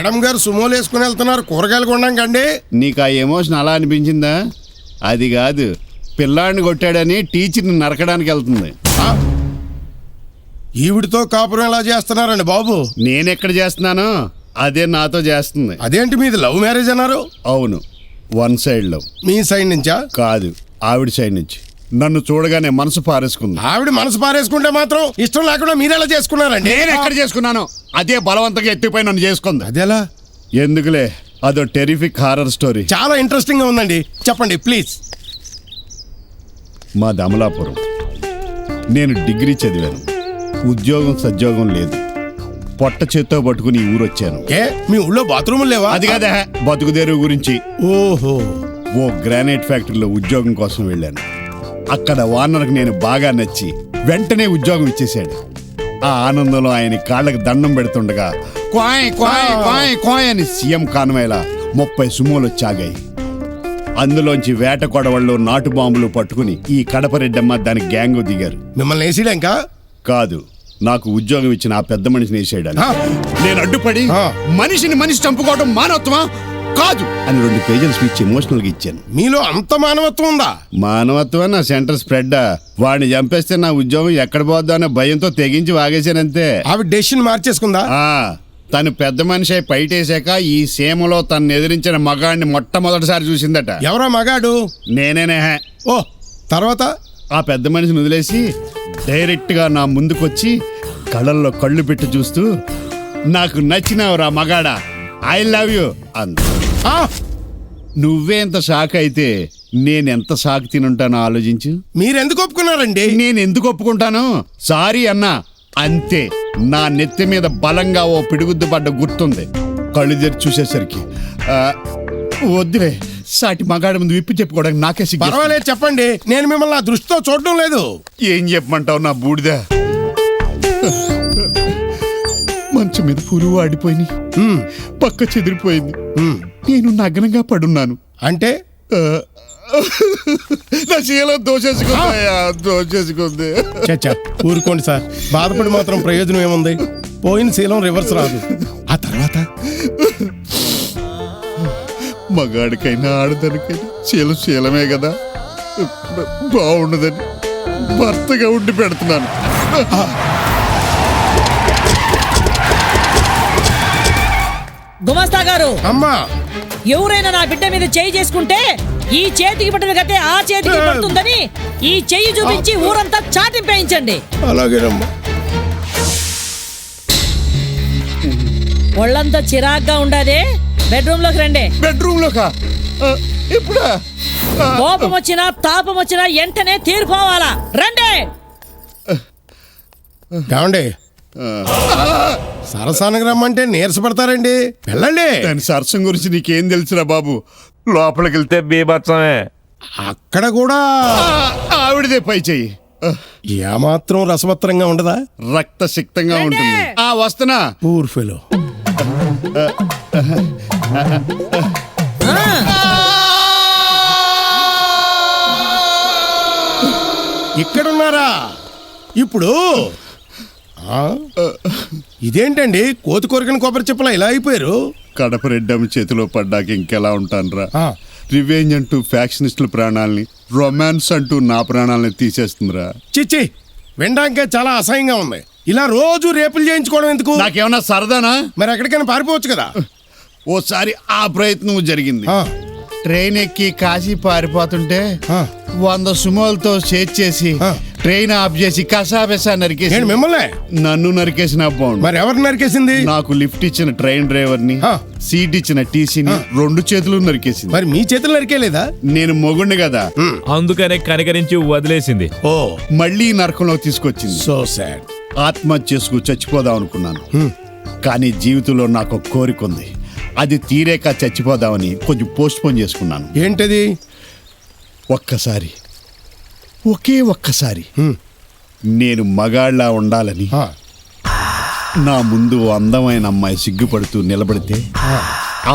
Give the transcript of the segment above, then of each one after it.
Madam గారు సుమోలు వేసుకుని వెళ్తున్నారు, కూరగాయలు కొనడం కండి. నీకు ఆ ఎమోషన్ అలా అనిపించిందా? అది కాదు, పిల్లాడిని కొట్టాడని టీచర్ని నరకడానికి వెళ్తుంది. ఈవిడితో కాపురం ఎలా చేస్తున్నారండి బాబు? నేనెక్కడ చేస్తున్నాను, అదే నాతో చేస్తుంది. అదేంటి మీది లవ్ మ్యారేజ్ అన్నారు? అవును, వన్ సైడ్ లవ్. మీ సైడ్ నుంచా? కాదు, ఆవిడ సైడ్ నుంచి. నన్ను చూడగానే మనసు పారేసుకుంది. ఆవిడ మనసు పారేసుకుంటే మాత్రం ఇష్టం లేకుండా మీరెలా చేసుకున్నారండి? నేను ఎక్కడ చేసుకున్నాను, అదే బలవంతంగా ఎత్తిపోయి నన్ను చేసుకుంది. అదేలా? ఎందుకులే, అదో టెరిఫిక్ హారర్ స్టోరీ. చాలా ఇంట్రెస్టింగ్ గా ఉందండి, చెప్పండి ప్లీజ్. మా అమలాపురం. నేను డిగ్రీ చదివాను, ఉద్యోగం సద్యోగం లేదు. పొట్ట చేత్తో పట్టుకుని ఈ ఊరు వచ్చాను. మీ ఊళ్ళో బాత్రూములు లేవా? అది కాదా, బతుకుదేరు గురించి. ఓహో. ఓ గ్రానైట్ ఫ్యాక్టరీలో ఉద్యోగం కోసం వెళ్ళాను. అక్కడ ఓనర్కి నేను బాగా నచ్చి వెంటనే ఉద్యోగం ఇచ్చేశాడు. ఆ ఆనందంలో ఆయన కాళ్ళకి దండం పెడుతుండగా క్వాయ్ క్వాయ్ క్వాయ్ క్వాయ్ అని సీఎం కాన్వాయ్లా 30 సుమోలు వచ్చాగాయి. అందులోంచి వేట కొడవళ్ళు నాటు బాంబులు పట్టుకుని ఈ కడపరెడ్డమ్మ దాని గ్యాంగ్ దిగారు. మిమ్మల్ని వేసిడాక కాదు, నాకు ఉద్యోగం ఇచ్చిన ఆ పెద్ద మనిషిని వేసేయడాను. నేను అడ్డుపడి మనిషిని మనిషి చంపుకోవడం మానవత్వమా కాదు అని 2 పేజీల స్పీచ్ ఎమోషనల్ గా ఇచ్చాను. మీలో అంత మానవత్వం ఉందా? మానవత్వం నా సెంటర్ స్ప్రెడ్. వాడిని చంపేస్తే నా ఉద్యోగం ఎక్కడ పోద్దా అనే భయంతో తెగించి వాగేశానంతే. ఆవిడ డెసిషన్ మార్చేసుకుందా? తను పెద్ద మనిషి అయి పైటేసాక ఈ సీమలో తను ఎదిరించిన మగాడిని మొట్టమొదటిసారి చూసిందట. ఎవరా మగాడు? నేనేనే. ఓ, తర్వాత ఆ పెద్ద మనిషిని వదిలేసి డైరెక్ట్ గా నా ముందుకొచ్చి కళ్ళల్లో కళ్ళు పెట్టి చూస్తూ నాకు నచ్చినవరా మగాడా, ఐ లవ్ యూ అంత. నువ్వే ఎంత షాక్ అయితే నేనెంత షాక్ తినుంటానో ఆలోచించు. మీరెందుకు ఒప్పుకున్నారండి? నేను ఎందుకు ఒప్పుకుంటాను? సారీ అన్నా అంతే. నా నెత్తి మీద బలంగా ఓ పిడుగుద్దు పడ్డ గుర్తుంది. కళ్ళు తెరిచి చూసేసరికి వద్దులే, సాటి మగాడి ముందు విప్పి చెప్పుకోవడానికి నాకే సిగ్గు. పర్వాలేదు చెప్పండి, నేను మిమ్మల్ని నా దృష్టితో చూడడం లేదు. ఏం చెప్పమంటావు నా బూడిద? మంచం మీద పూలు వాడిపోయి పక్క చెదిరిపోయింది. నేను నగ్నంగా పడున్నాను. అంటే నా శీలం దోచేసుకుంది. ఊరుకోండి సార్, బాధపడి మాత్రం ప్రయోజనం ఏముంది? పోయిన శీలం రివర్స్ రాదు. ఆ తర్వాత మగాడికైనా ఆడదానికైనా శీలం శీలమే కదా, బాగుండదని భర్తగా ఉండి పెడుతున్నాను. గుమస్తా గారు, అమ్మా, ఎవరైనా నా బిడ్డ మీద చెయ్యి చేసుకుంటే ఈ చేతికి పట్టిన గతే ఆ చేతికి పడుతుందని ఈ చెయ్యి చూపించి ఊరంతా చాటింపేయించండి. అలాగేనమ్మా. ఒళ్ళంతా చిరాగ్గా ఉండాదే, బెడ్రూమ్ లోకి రండి. బెడ్రూమ్ లోకా? ఇప్పుడా? కోపం వచ్చినా తాపం వచ్చినా వెంటనే తీరిపోవాలా, రండి. కావండి, సరసానికి రమ్మంటే నీరసపడతారండి, వెళ్ళండి. దాని సరసం గురించి నీకేం తెలుసురా బాబు? లోపలికి వెళ్తే బీభత్సమే. అక్కడ కూడా ఆవిడదే పై చెయ్యి. ఏమాత్రం రసవత్రంగా ఉండదా? రక్తసిక్తంగా ఉంటుంది. వస్తున్నా. Poor fellow. ఇక్కడున్నారా? ఇప్పుడు ఇదేంటండి, కోతి కొరికిన కొబ్బరి చెప్పలా ఇలా అయిపోయారు? కడప రెడ్డమ్మ చేతిలో పడ్డాక ఇంకెలా ఉంటానురా. రివెంజ్ అంటూ ఫ్యాక్షనిస్టుల ప్రాణాలని, రొమాన్స్ అంటూ నా ప్రాణాలని తీసేస్తుందిరా. చిచ్చి, వినడానికే చాలా అసహ్యంగా ఉంది. ఇలా రోజు రేపులు చేయించుకోవడం ఎందుకు? నాకేమన్నా సరదానా? మరి ఎక్కడికైనా పారిపోవచ్చు కదా. ఓసారి ఆ ప్రయత్నం జరిగింది. ట్రైన్ ఎక్కి కాశీ పారిపోతుంటే 100 సుమోలతో చేసి ట్రైన్ ఆఫ్ చేసి కసాబెసా నరికేసి. మిమ్మల్ని? నన్ను నరికేసిన బాగుండు. మరి ఎవరు నరికేసింది? నాకు లిఫ్ట్ ఇచ్చిన ట్రైన్ డ్రైవర్ని, సీట్ ఇచ్చిన టీసీని 2 చేతులు నరికేసింది. మరి మీ చేతులు నరికేలేదా? నేను మొగుండి కదా, అందుకనే కనికరించి వదిలేసింది. ఓ, మళ్ళీ నరకంలో తీసుకొచ్చింది. So sad. ఆత్మహత్య చేసుకు చచ్చిపోదాం అనుకున్నాను. కానీ జీవితంలో నాకు ఒక కోరిక ఉంది. అది తీరేక చచ్చిపోదామని కొంచెం పోస్ట్ పోన్ చేసుకున్నాను. ఏంటది? ఒకే ఒక్కసారి నేను మగాళ్ళ ఉండాలని. నా ముందు అందమైన అమ్మాయి సిగ్గుపడుతూ నిలబడితే ఆ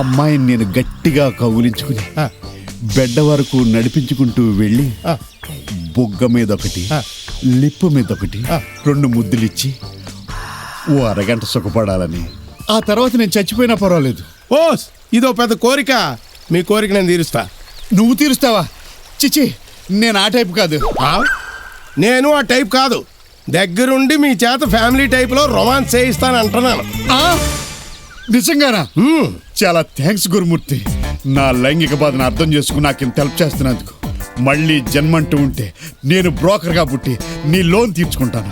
అమ్మాయిని నేను గట్టిగా కౌగిలించుకుని బెడ్ వరకు నడిపించుకుంటూ వెళ్ళి బొగ్గ మీద ఒకటి, లిప్పు మీద ఒకటి 2 ముద్దులిచ్చి ఓ అరగంట సుఖపడాలని ఆ తర్వాత నేను చచ్చిపోయినా పర్వాలేదు. ఓ ఇదో పెద్ద కోరిక. మీ కోరిక నేను తీరుస్తా. నువ్వు తీరుస్తావా? చిచి, నేను ఆ టైప్ కాదు. ఆ? నేను ఆ టైప్ కాదు. దగ్గరుండి మీ చేత ఫ్యామిలీ టైప్లో రొమాన్స్ చేయిస్తాను అంటున్నాను. ఆ? నిజంగానా? హ్మ్. చాలా థ్యాంక్స్ గురుమూర్తి. నా లైంగిక బాధను అర్థం చేసుకుని నాకు ఇంత హెల్ప్ చేస్తున్నందుకు. మళ్ళీ జన్మంటూ ఉంటే నేను బ్రోకర్గా పుట్టి నీ లోన్ తీర్చుకుంటాను.